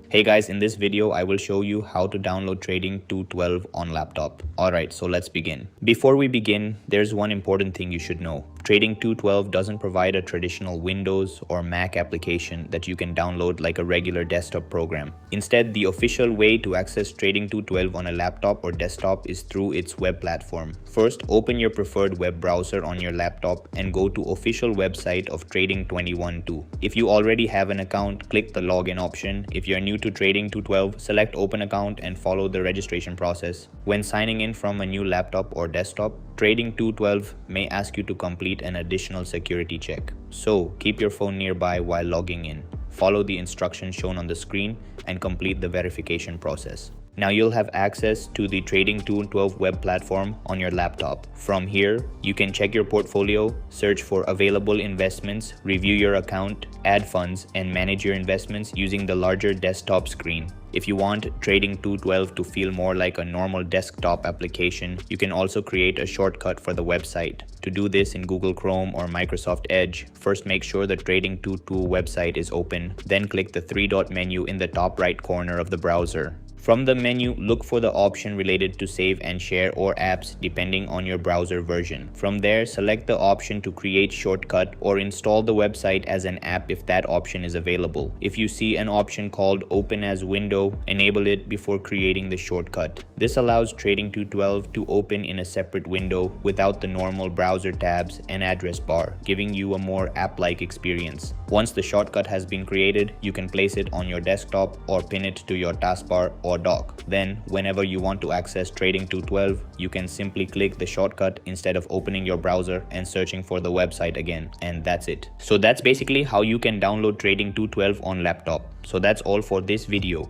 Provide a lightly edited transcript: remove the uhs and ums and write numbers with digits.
Hey guys, in this video, I will show you how to download Trading 212 on laptop. Alright, so let's begin. Before we begin, there's one important thing you should know. Trading 212 doesn't provide a traditional Windows or Mac application that you can download like a regular desktop program. Instead, the official way to access Trading 212 on a laptop or desktop is through its web platform. First, open your preferred web browser on your laptop and go to official website of Trading 212. If you already have an account, click the login option. If you're new to Trading 212, select open account and follow the registration process. When signing in from a new laptop or desktop, Trading 212 may ask you to complete an additional security check. So keep your phone nearby while logging in. Follow the instructions shown on the screen and complete the verification process. Now you'll have access to the Trading 212 web platform on your laptop. From here, you can check your portfolio, search for available investments, review your account, add funds, and manage your investments using the larger desktop screen. If you want Trading 212 to feel more like a normal desktop application, you can also create a shortcut for the website. To do this in Google Chrome or Microsoft Edge, first make sure the Trading 212 website is open, then click the three-dot menu in the top right corner of the browser. From the menu, look for the option related to save and share or apps depending on your browser version. From there, select the option to create shortcut or install the website as an app if that option is available. If you see an option called Open as Window, enable it before creating the shortcut. This allows Trading 212 to open in a separate window without the normal browser tabs and address bar, giving you a more app-like experience. Once the shortcut has been created, you can place it on your desktop or pin it to your taskbar or dock. Then, whenever you want to access Trading 212, you can simply click the shortcut instead of opening your browser and searching for the website again. And that's it. So that's basically how you can download Trading 212 on laptop. So that's all for this video.